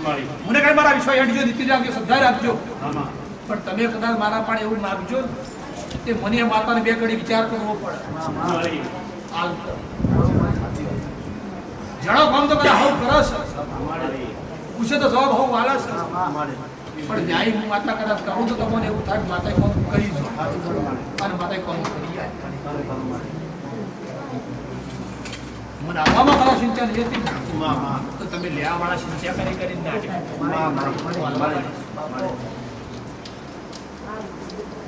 મને કઈ મારા વિશ્વાસ હેઠજો નીતિ રાખજો શ્રદ્ધા રાખજો પણ તમે કદાચ મારા પણ એવું માગજો કે મને માતાને બે ઘડી વિચાર કરવો પડે જણો કામ તો કદાચ હવ કરસ પૂછે તો જવાબ હવ વાળા છે પણ ન્યાય હું માતા કદાચ કરું તો તમને એવું થાય માતાએ કોમ કરી દો અને માતાએ કોમ કરી મને આવામાં વાળા સિંચન હતી તો તમે લેવા વાળા સિંચન કરી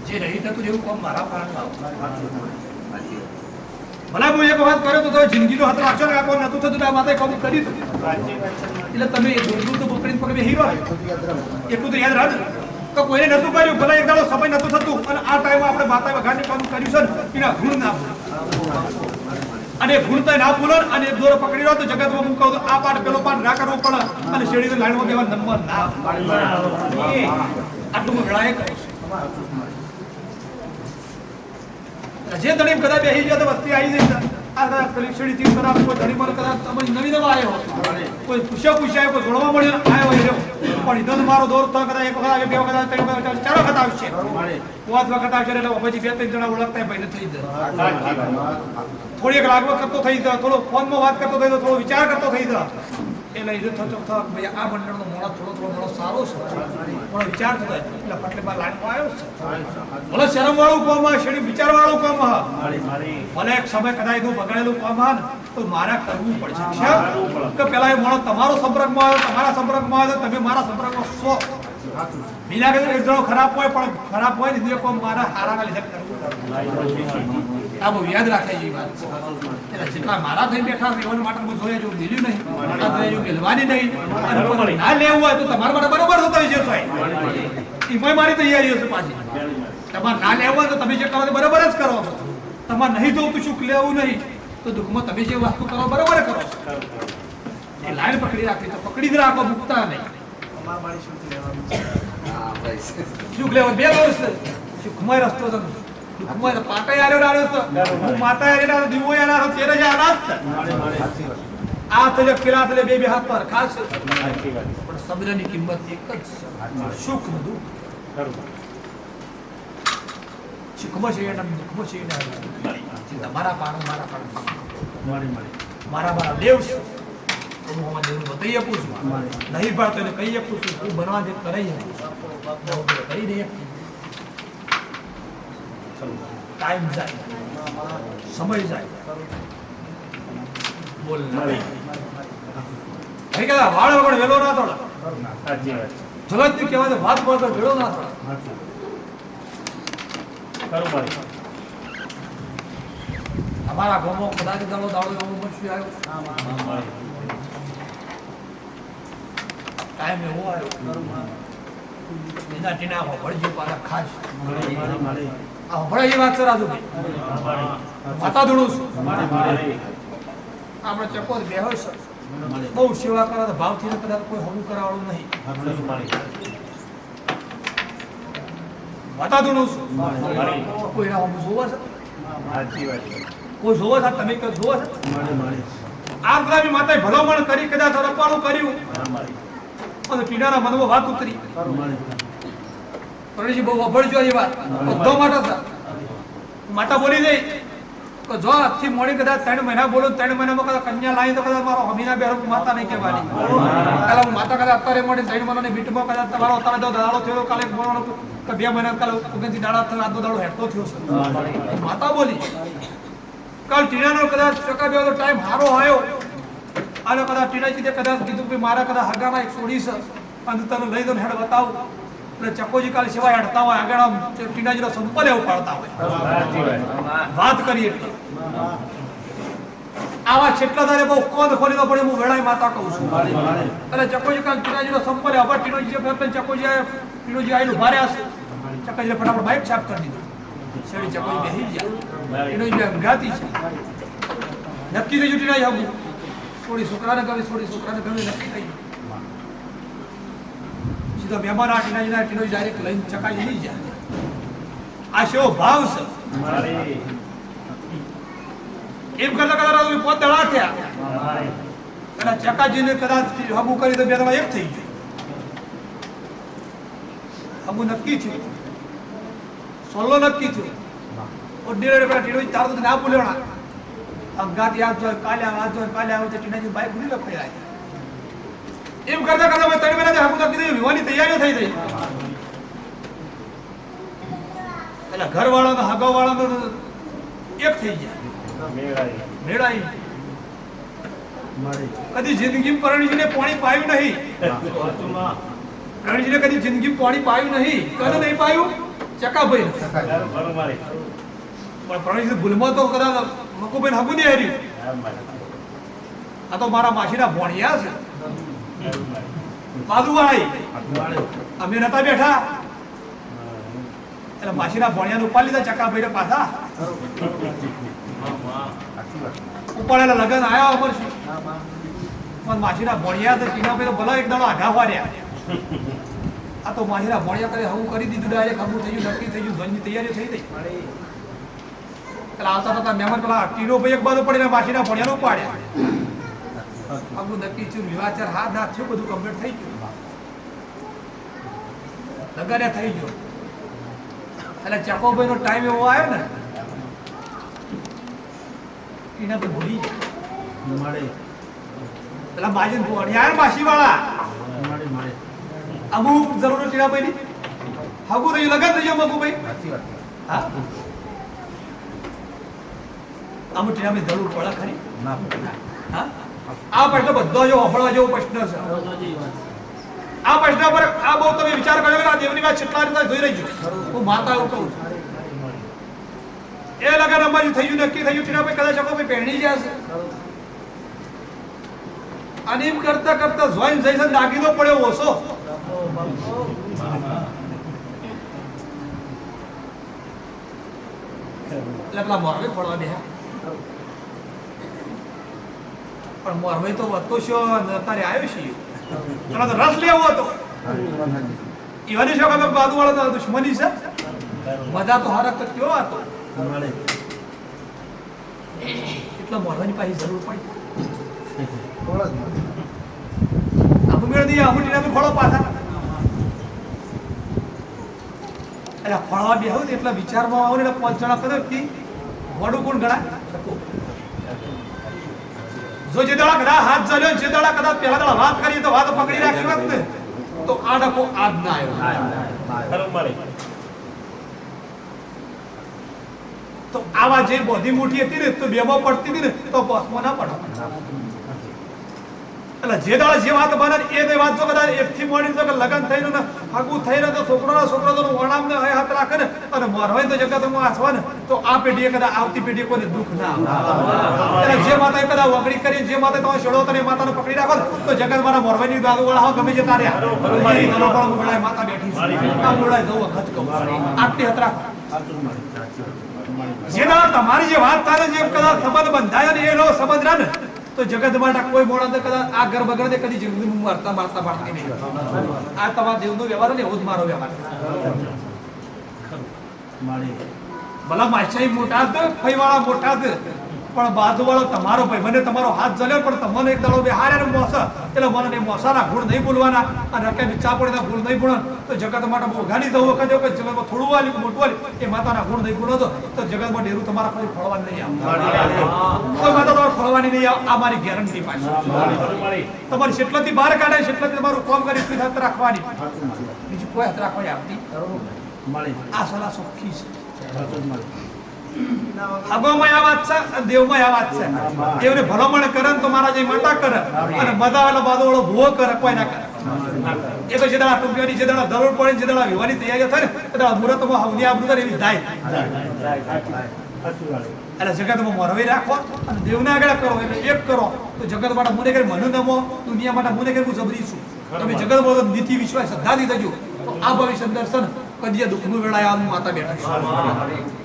જે નહીં થતું જેવું કોમ મારા પાડમાં ભલા હું એક વાત કર્યો તો જિંદગીનો હાથ રાખશો ને આ કોમ નતું થતું આ માતાએ કોમ કરી દો એટલે તમે એ દૂર તો પકડીને પકડી હીરો એટલું તો યાદ રાખ તો કોઈને નતું કર્યું ભલા એક દાડો સમય નતું થતું અને આ ટાઈમમાં આપણે માતાએ વગાડને કામ કર્યું છે એના ગુણ ના અને ગુણતા ના ભૂલો અને એક દોરો પકડી લો તો જગતમાં હું કહું તો આ પાઠ પેલો પાઠ ના કરવો પડે અને શેડી તો લાઈનમાં બેવા નંબર ના આટલું વેળાએ કરું જે ધણી કદાચ બેસી ગયા તો વસ્તી આવી જઈ આ કદાચ કલેક્શની ટીમ કદાચ કોઈ ધણી પર કદાચ તમારી નવી નવા આવ્યો કોઈ પૂછ્યા કોઈ જોડવા મળ્યો આવ્યો રહ્યો પણ ઇધન મારો દોર તો કદાચ એક વખત આવે બે વખત આવે ત્રણ વખત ચાર વખત આવશે પાંચ વખત આવશે એટલે પછી બે ત્રણ જણા ઓળખતા ભાઈને થઈ જાય થોડી એક લાગવત કરતો થઈ જાય થોડો ફોનમાં વાત કરતો થઈ જાય થોડો વિચાર કરતો થઈ જાય એટલે એ થતો ભાઈ આ મંડળનો મોડો થોડો સારો છે પણ વિચાર થતો એટલે પટલે બાર લાઈનમાં આવ્યો છે ભલે શરમ વાળું કામ હા શેડી વિચાર વાળું કામ હા ભલે એક સમય કદાચ નું બગાડેલું કામ હા તો મારા કરવું પડશે કે પેલા એ મોડો તમારો સંપર્કમાં આવ્યો તમારા સંપર્કમાં આવ્યો તમે મારા સંપર્કમાં છો બીજા કે એક જણો ખરાબ હોય પણ ખરાબ હોય ને એ કામ મારા હારાના લીધે કરવું આ બહુ યાદ રાખે એ વાત એટલે જેટલા મારા થઈ બેઠા એવા માટે હું જોઈએ જો મિલ્યું નહીં મારા જોઈએ મિલવાની નહીં અને ના લેવું હોય તો તમારા માટે બરોબર થતો હોય છે સાહેબ એમાં મારી તૈયારી હશે પાછી તમારે ના લેવું હોય તો તમે જે કરો બરોબર જ કરો તમારે નહીં જોતું શું લેવું નહીં તો દુઃખમાં તમે જે વસ્તુ કરો બરોબર કરો એ લાઈન પકડી રાખી તો પકડી જ રાખો મૂકતા નહીં શું લેવા બે વર્ષ સુખમય રસ્તો તમે હું પાટા યાર તો હું માતા યાર દીવો યાર તેરે જ આનાત આ તલે કિરા તલે બે હાથ પર ખાસ પણ સબરની કિંમત એક જ સુખ ને દુઃખ સુખમાં છે એના દુઃખમાં છે એના તમારા પાણો મારા પાણો મારા દેવ છે હું દેવ બતાવી આપું છું નહીં પાડતો એને કહી આપું છું હું બનવા જે કરી કરી દે टाइम जाए समय जाए बोल भाई क्या वाड़ वगड़ वेलो ना थोड़ा जगत की क्या बात बोल कर वेलो ना थोड़ा करो भाई हमारा गांव में खुदा के दाड़ो दाड़ो गांव में मछली आयो टाइम में वो आयो बिना टीना हो बड़ी जो पाला खास આ ભળે એ વાત છે રાજુભાઈ માતા ધૂણું છું આપણે ચકોર બેહો છે બહુ સેવા કરે તો ભાવથી કદાચ કોઈ હમું કરાવવાનું નહીં માતા ધૂણું છું કોઈ ના હમું જોવા છે કોઈ જોવા છે તમે કઈ જોવા છે આ બધા બી માતાએ ભલામણ કરી કદાચ રખવાડું કર્યું અને પીડાના મનમાં વાત ઉતરી પરણીજી બહુ અભળજો એ વાત બધો માતા બોલી દઈ તો જો આજથી મોડી કદાચ 3 મહિના બોલો 3 મહિનામાં કદાચ કન્યા લાવી તો કદાચ મારો હમીના બેરો માતા નહીં કહેવાની કાલે હું માતા કદાચ અત્યારે મોડી 3 મહિનાની બીટમાં કદાચ તમારો અત્યારે તો દાડો થયો કાલે બોલવાનો કે 2 મહિના કાલે ઉગનથી દાડા થયો આજનો દાડો હેઠો થયો છે માતા બોલી કાલ ટીનાનો કદાચ ચકા બેવાનો ટાઈમ હારો આવ્યો અને કદાચ ટીનાજી કદાચ કીધું કે મારા કદાચ હગાના એક છોડી છે અને તને લઈ દો હેડ બતાવું એટલે ચકોજી કાલે સિવાય હડતા હોય આગળ ટીનાજીનો સંપલ એવું પાડતા હોય વાત કરી એટલે આવા છેટલા તારે બહુ કોદ ખોલી પડે હું વેળાઈ માતા કહું છું એટલે ચકોજી કાલે ટીનાજીનો સંપલ હવે ટીનોજી ચકોજી આવેલું ભારે હશે ચકોજી ફટાફટ બાઇક સાફ કરી દીધું શેડી ચકોજી બેસી ગયા ટીનોજી ગાતી છે નક્કી થઈ ગયું ટીનાજી આવું થોડી છોકરાને ગમે નક્કી થઈ સીધો મહેમાન આ ટીનોજી ડાયરેક્ટ લઈને ચકાઈ લઈ જાય આ શેવો ભાવ છે એમ કરતા કદાચ પોત દડા થયા અને ચકાજીને કદાચ હબુ કરી તો બે દડા એક થઈ ગયું ખબું નક્કી થયું સોલ્લો નક્કી થયું ઓડીરે પેલા ટીડોઈ તાર તો ના બોલ્યો ના અંગાત યાદ જો કાલે આવે તો ટીનાજી બાઈક ભૂલી લખડાય એમ કરતા કરતા મેં 3 મહિના હકું નક્કી થયું વિવાહની તૈયારીઓ થઈ ગઈ એટલે ઘરવાળાનો હગાવાળાનો એક થઈ ગયા મેળાઈ કદી જિંદગીમાં પરણીજીને પાણી પાયું નહીં પરણીજીને કદી જિંદગીમાં પાણી પાયું નહીં કદી નહીં પાયું ચકાભાઈ પણ પરણીજી ભૂલમાં તો કદાચ મકુભાઈ હગું નહીં હાર્યું આ તો મારા માસીના ભોણિયા છે બાજુવાળી અમે નતા બેઠા એટલે માસીના ભોણિયાને ઉપાડી લીધા ચકાભાઈ પાછા ઉપાડેલા લગન આયા અમર પણ માસીના ભોણિયા તો ટીનાભાઈ તો ભલા એક દાડો આઘા વાર્યા આ તો માસીના ભોણિયા કરે હવું કરી દીધું ડાયરેક્ટ હવું થઈ ગયું નક્કી થઈ ગયું ધનની તૈયારી થઈ ગઈ એટલે આવતા હતા મહેમાન પેલા ટીનોભાઈ એક બાજુ પડીને માસીના ભોણિયાને ઉપાડ્યા આપણું નક્કી થયું વિવાચાર હાથ નાથ થયું બધું કમ્પ્લીટ થઈ ગયું લગન થઈ ગયો એટલે ચકોભાઈ નો ટાઈમ એવો આવ્યો ને એના તો ભૂલી પેલા માજી ભોણિયા માસી વાળા અમુક જરૂર ટીનાભાઈ ની હગું થયું લગન થઈ ગયો મગુભાઈ હા અમુક ટીનાભાઈ જરૂર પડે ખરી હા આ પ્રશ્ન બધો જો હોફળવા જેવો પ્રશ્ન છે આ પ્રશ્ન પર આ બહુ તમે વિચાર કર્યો કે આ દેવની વાત કેટલા રીતે જોઈ રહી છું હું માતા એવું કહું છું એ લગન અંબાજી થઈ ગયું નક્કી થઈ ગયું ટીનાભાઈ કદાચ ભાઈ પહેણી જશે અને એમ કરતા કરતા જોઈન જઈશન દાગીનો પડ્યો ઓછો એટલે પેલા મોરવે પડવા દે પણ મોરવે તો વધતો છો અત્યારે આવ્યો છે એનો તો રસ લેવો હતો ઈવાની શોખ બાજુવાળો દુશ્મની છે મજા તો હરક કયો હતો એટલા મોરવાની પાછી જરૂર પડી અમુક મેળ દઈએ અમુક ટીના ફળો પાછા એટલે ફળવા બેહું ને એટલા વિચારમાં આવો ને એટલે 5 જણા કરે કે વડું કોણ ગણા જો જે દાડા કદા હાથ ચાલ્યો જે દાડા કદા પહેલા દાડા વાત કરી તો વાત પકડી રાખી હોત ને તો આ ડકો આજ ના આવ્યો તો આવા જે બોધી મોટી હતી ને તો બેમાં પડતી હતી ને તો બસમાં ના પડે એટલે જે દાડા જે વાત બને એ વાત જો કદાચ એકથી મોડી તો લગન થઈને ને હગું થઈને તો છોકરો તો વણામ ને હાથ રાખે ને અને મરવાય તો જગતમાં આસવા ને તો આ પેઢીએ કદાચ આવતી પેઢી કોઈને દુઃખ ના આવે એટલે જે માતાએ કદાચ વગડી કરી જે માતાએ તમે છોડો તો એ માતાને પકડી રાખો તો જગત મારા મોરવાઈની દાદુ વાળા ગમે છે તારે માતા બેઠી આ બોલાય જવું વખત કહું આટલી હત રાખો જે દાડા તમારી જે વાત થાય જે કદાચ સંબંધ બંધાય ને એનો સંબંધ રહે ને તો જગત માટે કોઈ મોડા તો કદાચ આ ઘર બગડે કદી જિંદગી મારતા મારતા નહીં આ તમારા દેવનો વ્યવહાર ને એવો જ મારો વ્યવહાર ભલા માછાઈ મોટા જ ફઈવાળા મોટા જ પણ બાજુવાળો તમારો ભાઈ મને તમારો હાથ જલ્યો પણ તમને એક દડો બેહારે ને મોસા એટલે મને મોસાના ગુણ નહીં બોલવાના અને કે ચા પડેના ભૂલ નહીં બોલવા તો જગત માટે બહુ ગાડી દઉં વખતે જગતમાં થોડું વાલ્યું મોટું વાલ્યું એ માતાના ગુણ નહીં બોલો તો જગતમાં ડેરું તમારા કોઈ ફળવાની નહીં આવે કોઈ માતા તમારે ફળવાની નહીં આવે આ મારી ગેરંટી પાછી તમારી જેટલાથી બહાર કાઢે જેટલાથી તમારું કામ કરી એટલી હાથ રાખવાની બીજું કોઈ હાથ રાખવાની આવતી આ સલાહ ચોખ્ખી છે અગોમાં આ વાત છે દેવમાં આ વાત છે દેવને ભલામણ કરે તો મારા જે માતા કરે અને મજા વાળો બાદોવાળો ભૂવો કરે કોઈ ના કરે એ તો જે દાડા ટૂંકવાની જે દાડા દરોડ પડે જે દાડા વિવાહની તૈયારીઓ થાય ને એ દાડા મુહૂર્તમાં હવની આબરૂ થાય એવી થાય એટલે જગતમાં મોરવી રાખો અને દેવને આગળ કરો એટલે એક કરો તો જગત માટે મુને કરી મનુ નમો દુનિયા માટે મુને કરી હું જબરી છું તમે જગત બોલો નીતિ વિશ્વાસ શ્રદ્ધાથી થજો તો આ ભવિષ્ય દર્શન કદી દુઃખનું વેળાય આ માતા બેઠા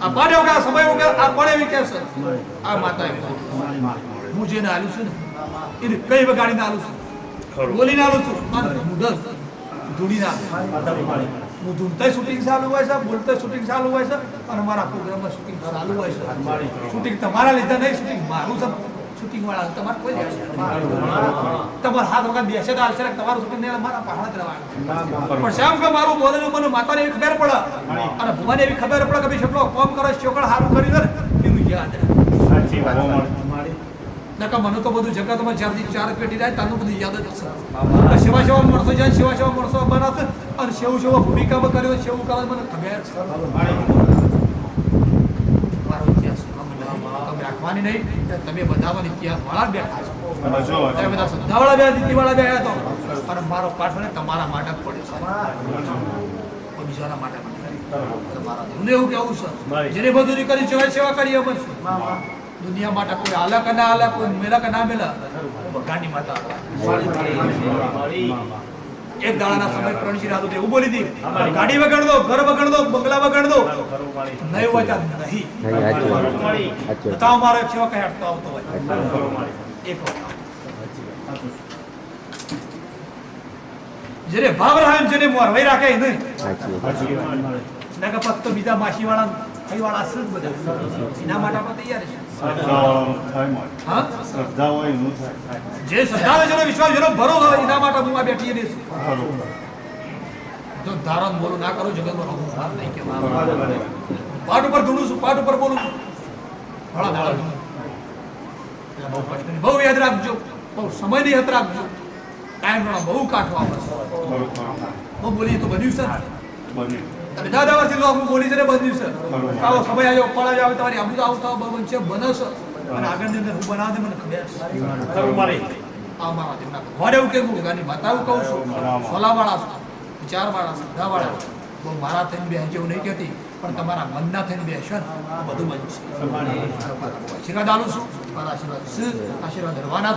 આ પાડે વગર સમય વગર આ પડે એવી કહેશે આ માતા હું જેને આલું છું ને એને કઈ વગાડીને આલું છું બોલીને આલું છું મુદત ધૂળીને હું ધૂમતા શૂટિંગ ચાલુ હોય છે બોલતા શૂટિંગ ચાલુ હોય છે અને મારા પ્રોગ્રામમાં શૂટિંગ ચાલુ હોય છે શૂટિંગ તમારા લીધે નહીં શૂટિંગ મારું છે શૂટિંગ વાળા તમારે કોઈ લેશે તમારે હાથ વખત બેસે તો હાલશે તમારું શૂટિંગ નહીં મારા પહાડ જ રહેવાનું પણ શ્યામ કે મારું બોલેલું મને માતાને એવી ખબર પડે અને ભુવાને એવી ખબર પડે કે ભાઈ કેટલો કોમ કરો છોકરા સારું કરી દે એનું યાદ નકા મને તો બધું જગતમાં ચાર પેટી જાય તાનું બધું યાદ જ હશે સેવા સેવા માણસો જાય સેવા સેવા માણસો બનાવશે અને સેવું સેવા ભૂમિકામાં કર્યો સેવું કરે મને ખબર છે મારો ઇતિહાસ તમે રાખવાની નહીં તમે બધામાં ઇતિહાસ વાળા બેઠા છો તમે બધા શ્રદ્ધાવાળા બે નીતિવાળા બે તો અને મારો પાઠ મને તમારા માટે જ પડ્યો છે બીજાના માટે તમારા મને એવું કેવું છે જેને બધું કરી સેવા કરી એમ દુનિયા માટે કોઈ આલા કે ના આલા કોઈ મેલા કે ના મેલા ગાંડી માતા એક દાડાના સમય પ્રણજી રાતો એવું બોલી દી ગાડી વગાડ દો ઘર વગાડ દો બંગલા વગાડ દો નહીં હોય તો નહીં બતાવો મારો એક સેવા કઈ હટતો આવતો હોય એક જેને ભાવ રહે જેને મોરવાઈ રાખે નહીં નકા પત્તો બીજા માસી વાળા ખાઈ વાળા અસલ બધા એના માટે આપણે તૈયાર છે જે શ્રદ્ધા જેનો વિશ્વાસ જેનો ભરો હોય એના માટે હું આ બેઠી રહીશ જો ધારણ બોલું ના કરું જગતમાં અહંકાર નહીં કે પાઠ ઉપર ધૂણું છું પાઠ ઉપર બોલું છું ઘણા દાડા બહુ યાદ રાખજો બહુ સમય ની યાદ રાખજો ટાઈમ બહુ કાઢવો આવશે બહુ બોલીએ તો બન્યું છે તમે દાદા વર્ષથી હું બોલી છે બન્યું છે આવો સમય આવ્યો ફળ આવ્યો તમારી આબુ આવતા બનશે બનશે અને આગળની અંદર હું બનાવ દે મને ખબર છે એવું કેવું ગાની માતા એવું કહું છું સોલાવાળા વિચારવાળા શ્રદ્ધાવાળા બહુ મારા થઈને બે જેવું નહીં કહેતી પણ તમારા મનના થઈને બે છે બધું બનશે આશીર્વાદ આલું છું મારા આશીર્વાદ ધરવાના